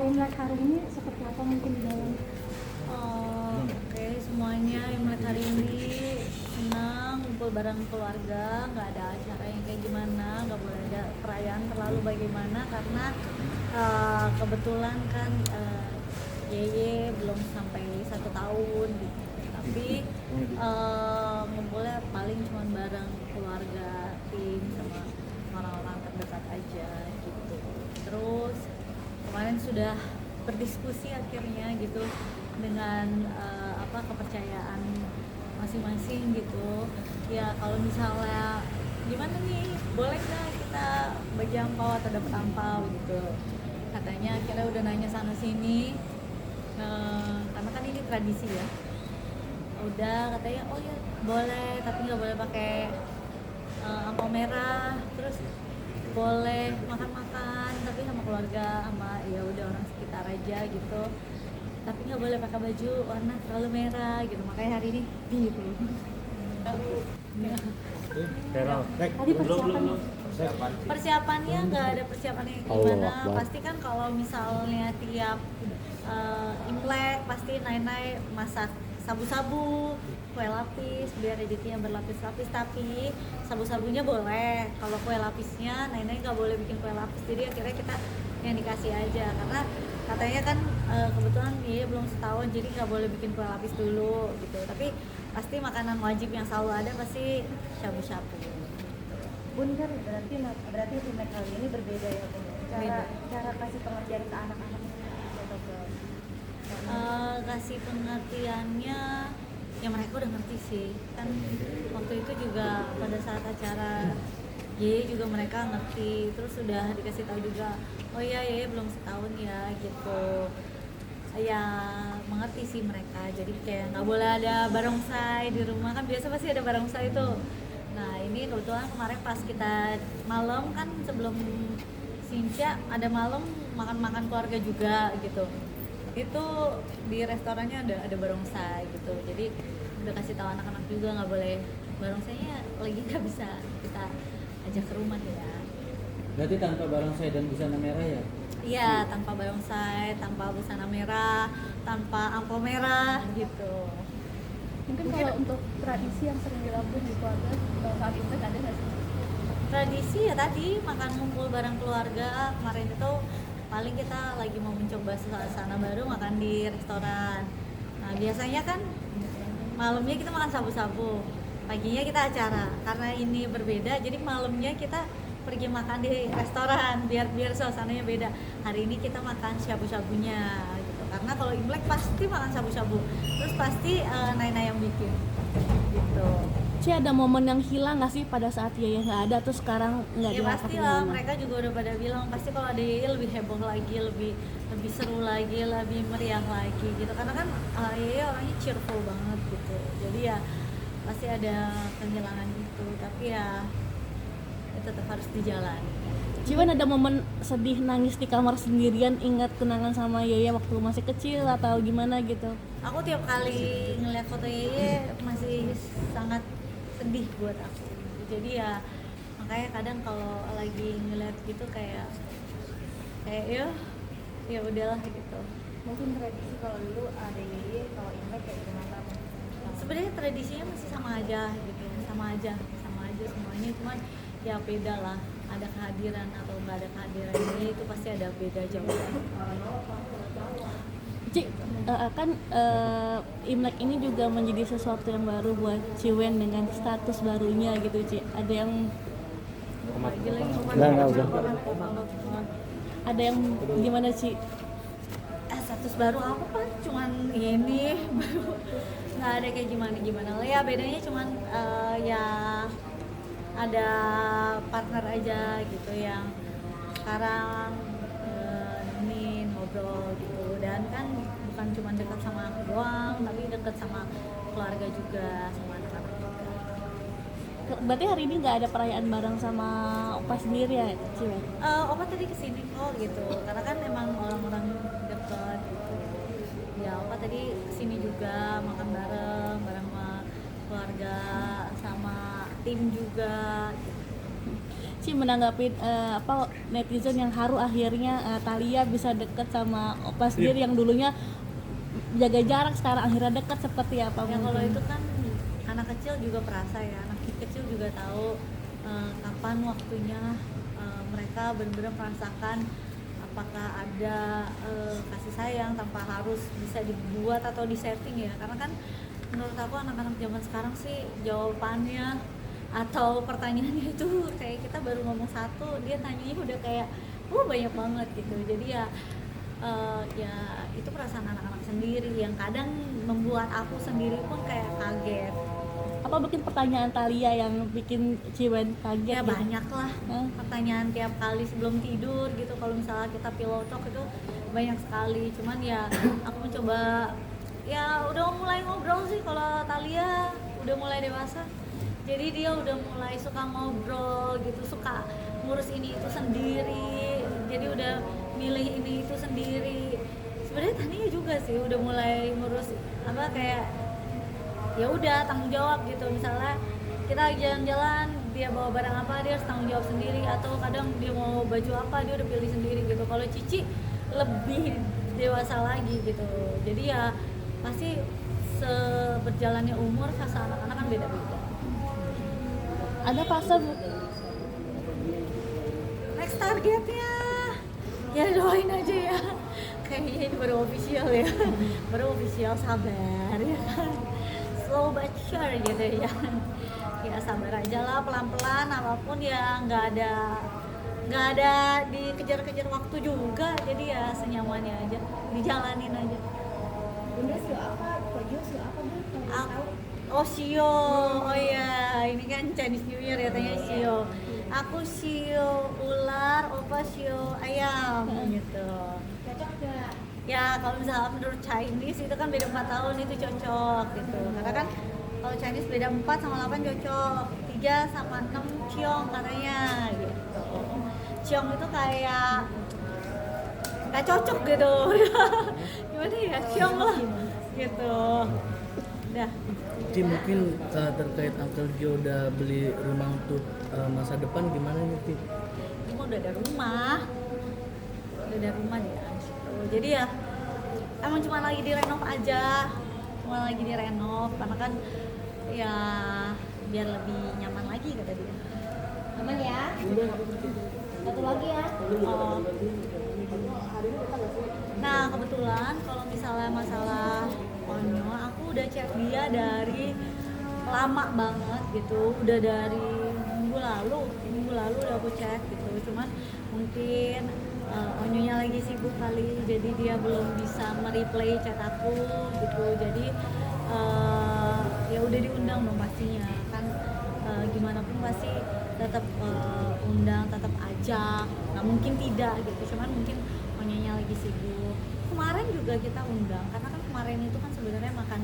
Imlek hari ini seperti apa mungkin di dalam? Oke, semuanya Imlek hari ini senang, kumpul bareng keluarga, nggak ada acara yang kayak gimana, nggak boleh ada perayaan terlalu bagaimana karena kebetulan kan Yeye belum sampai 1 tahun gitu. Tapi ngumpulnya paling cuma bareng keluarga, tim sama orang-orang terdekat aja gitu. Terus kemarin sudah berdiskusi akhirnya gitu dengan kepercayaan masing-masing gitu ya. Kalau misalnya gimana nih, boleh nggak kita bagi angpau atau dapat angpau gitu, katanya akhirnya udah nanya sana sini, karena kan ini tradisi ya. Udah katanya oh ya boleh, tapi nggak boleh pakai angpau merah, terus boleh makan-makan tapi sama keluarga, sama ya udah orang sekitar aja gitu, tapi nggak boleh pakai baju warna terlalu merah gitu. Makanya hari ini biru. Tadi Persiapannya nggak ada persiapan yang gimana. Pasti kan kalau misalnya tiap Imlek pasti Nai masak sabu-sabu, kue lapis biar rezekinya berlapis-lapis. Tapi sabu-sabunya boleh, kalau kue lapisnya Nai nggak boleh bikin kue lapis. Jadi akhirnya kita yang dikasih aja, karena katanya kan kebetulan dia belum 1 tahun, jadi nggak boleh bikin kue lapis dulu gitu. Tapi pasti makanan wajib yang selalu ada pasti shabu-shabu. Bun, kan berarti Imlek kali ini berbeda ya Bun? Cara kasih pengertian ke anak-anak atau ke kasih pengertiannya ya mereka udah ngerti sih kan. Waktu itu juga pada saat acara Yeye juga mereka ngerti, terus sudah dikasih tahu juga oh iya Yeye belum 1 tahun ya gitu ya, mengerti sih mereka. Jadi kayak nggak boleh ada barongsai di rumah, kan biasa pasti ada barongsai itu. Nah ini kebetulan kemarin pas kita malam kan sebelum Sinca ada malam makan-makan keluarga juga gitu, itu di restorannya ada barongsai gitu. Jadi udah kasih tahu anak-anak juga nggak boleh barongsainya lagi nggak bisa kita ajak ke rumah ya. Berarti tanpa barongsai dan busana merah ya? Iya, tanpa barongsai, tanpa busana merah, tanpa angpau merah gitu. mungkin kalau untuk tradisi yang sering dilakukan di keluarga saat Imlek ada nggak sih? Tradisi ya tadi makan ngumpul bareng keluarga. Kemarin itu paling kita lagi mau mencoba suasana baru, makan di restoran. Nah biasanya kan malamnya kita makan sabu-sabu, paginya kita acara. Karena ini berbeda, jadi malamnya kita pergi makan di restoran biar suasananya beda. Hari ini kita makan shabu-shabunya gitu. Karena kalau Imlek pasti makan shabu-shabu, terus pasti Nai yang bikin gitu. Ci, ada momen yang hilang nggak sih pada saat Yaya nggak ada terus sekarang nggak Ya diangkat pastilah, gimana? mereka juga udah pada bilang pasti kalau ada Yeye lebih heboh lagi, lebih seru lagi, lebih meriah lagi gitu. Karena kan Yeye orangnya cheerful banget gitu. Jadi ya pasti ada kehilangan itu, tapi ya tetap harus dijalani. Ciwan ada momen sedih nangis di kamar sendirian ingat kenangan sama Yaya waktu masih kecil atau gimana gitu? Aku tiap kali ngeliat foto Yeye masih sangat sedih buat aku. Jadi ya makanya kadang kalau lagi ngeliat gitu kayak ya udahlah gitu. Mungkin tradisi kalau dulu ada Yeye, kalau Imlek kayak gimana? Sebenarnya tradisinya masih sama aja gitu, sama aja semuanya, cuman ya beda lah, ada kehadiran atau nggak ada kehadiran ini itu pasti ada beda jauh. Ci, kan Imlek ini juga menjadi sesuatu yang baru buat Ciwen dengan status barunya gitu Ci. Ada yang ada yang gimana Ci? Status baru apa Pak? Cuman ini baru, nggak ada kayak gimana lah ya. Bedanya cuman ya ada partner aja gitu yang sekarang nemenin ngobrol gitu, dan kan bukan cuma dekat sama aku doang tapi dekat sama keluarga juga, sama anak-anak juga. Berarti hari ini nggak ada perayaan bareng sama Opa sendiri ya Ciwen? Opa tadi kesini kok gitu, karena kan emang orang-orang deket gitu ya. Opa tadi kesini juga makan bareng sama keluarga sama tim juga gitu. Ci menanggapi apa netizen yang haru akhirnya Thalia bisa deket sama Opa sendiri yang dulunya jaga jarak, sekarang akhirnya dekat, seperti apa? Ya kalau mungkin? itu kan anak kecil juga perasa ya, anak kecil juga tahu kapan waktunya mereka benar-benar merasakan apakah ada kasih sayang tanpa harus bisa dibuat atau disetting ya. Karena kan menurut aku anak-anak zaman sekarang sih jawabannya atau pertanyaannya itu kayak kita baru ngomong satu, dia tanyanya udah kayak banyak banget gitu. Jadi ya ya itu perasaan anak-anak sendiri yang kadang membuat aku sendiri pun kayak kaget. Apa mungkin pertanyaan Thalia yang bikin Ciwen kaget? Ya gitu? banyak lah pertanyaan tiap kali sebelum tidur gitu, kalau misalnya kita pillow talk itu banyak sekali. Cuman ya aku mencoba, ya udah mulai ngobrol sih kalau Thalia udah mulai dewasa, jadi dia udah mulai suka ngobrol gitu, suka ngurus ini itu sendiri, jadi udah milih ini itu sendiri. Sebenarnya Tania juga sih udah mulai ngurus apa, kayak ya udah tanggung jawab gitu. Misalnya kita jalan-jalan, dia bawa barang apa dia harus tanggung jawab sendiri, atau kadang dia mau baju apa dia udah pilih sendiri gitu. Kalau Cici lebih dewasa lagi gitu, jadi ya pasti seberjalannya umur fase anak-anak kan beda-beda. Ada fase Next targetnya ya doain aja ya, kayaknya ini baru official ya, baru official, sabar ya kan, slow but sure gitu ya. Ya sabar aja lah, pelan-pelan, apapun ya nggak ada dikejar-kejar waktu juga, jadi ya senyamannya aja, dijalanin aja. Bunda sio apa? Kojo sio apa Bu? Kalau tahu. Oh Shio, oh ya ini kan Chinese New Year ya, tanya Shio. Aku Shio ular, Opa Shio ayam gitu. Cocok gak? Ya kalau misalnya menurut Chinese itu kan beda 4 tahun, itu cocok gitu. Karena kan kalau Chinese beda 4 sama 8 cocok, 3 sama 6 ciong katanya gitu. Ciong itu kayak gak cocok gitu. Gimana ya, ciong lah gitu. Udah. Ci, mungkin terkait Uncle Joe udah beli rumah untuk masa depan gimana nih Ci? Ini udah ada rumah dia gitu. Jadi ya emang cuma lagi direnov aja, karena kan ya biar lebih nyaman lagi kata dia. Aman ya? Satu lagi ya. Oh. Nah kebetulan kalau misalnya masalah Onyo, aku udah chat dia dari lama banget gitu, udah dari minggu lalu udah aku chat gitu. Cuman mungkin Onyonya lagi sibuk kali, jadi dia belum bisa mereplay chat aku gitu. Jadi ya udah diundang dong pastinya kan, gimana pun pasti tetap undang, tetap ajak, nggak mungkin tidak gitu. Cuman mungkin Onyonya lagi sibuk. Kemarin juga kita undang, karena kan kemarin itu kan sebenarnya makan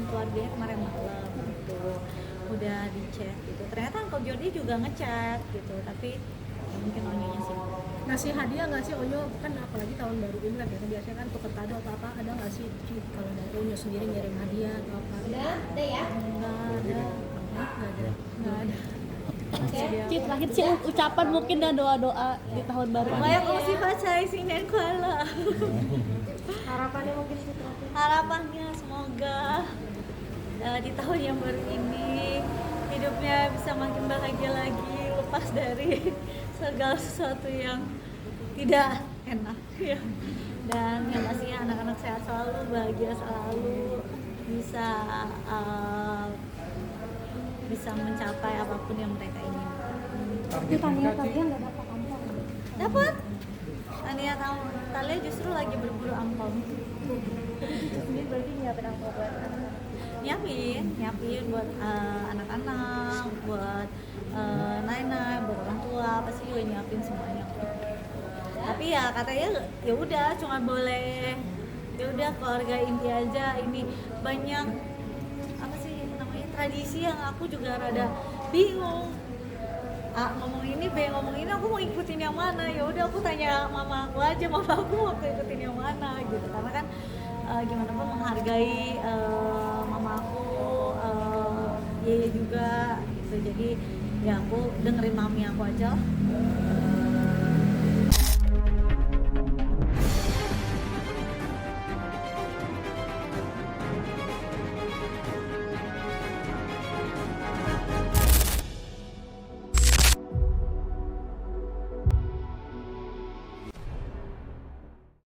keluarganya kemarin malam gitu, udah di chat gitu. Ternyata Uncle Jordi juga ngechat gitu, tapi ya mungkin Onyonya sibuk. Ngasih hadiah nggak sih Onyo, kan apalagi tahun baru Imlek ya, biasanya kan tuker kado atau apa, ada nggak sih Ci, kalau dari Onyo sendiri ngirim hadiah atau apa? Udah ya? Nggak ada. Ci, terakhir Ci, ucapan mungkin dan doa-doa di tahun baru. Banyak kasih pacai sinen kuala. Harapannya mungkin sih terakhir. Harapannya semoga di tahun yang baru ini hidupnya bisa makin bahagia lagi, lepas dari segala sesuatu yang tidak enak ya. Dan yang pastinya anak-anak sehat selalu, bahagia selalu, bisa mencapai apapun yang mereka inginkan. Tapi Tania kalian nggak dapat amplop. Dapat. Thalia justru lagi berburu angpau. Jadi Cici sendiri berarti nyiapin amplop buat anak-anak. Nyiapin buat anak-anak, buat Naina, buat orang tua, pasti juga nyiapin semuanya. Tapi ya katanya ya udah cuma boleh, ya udah keluarga inti aja. Ini banyak apa sih namanya, tradisi yang aku juga rada bingung. Ngomong ini, ngomong ini, aku mau ikutin yang mana? Ya udah aku tanya mama aku aja, mama aku mau ikutin yang mana gitu. Karena kan gimana pun menghargai mama aku, Yeye juga gitu. Jadi ya aku dengerin mami aku aja lah.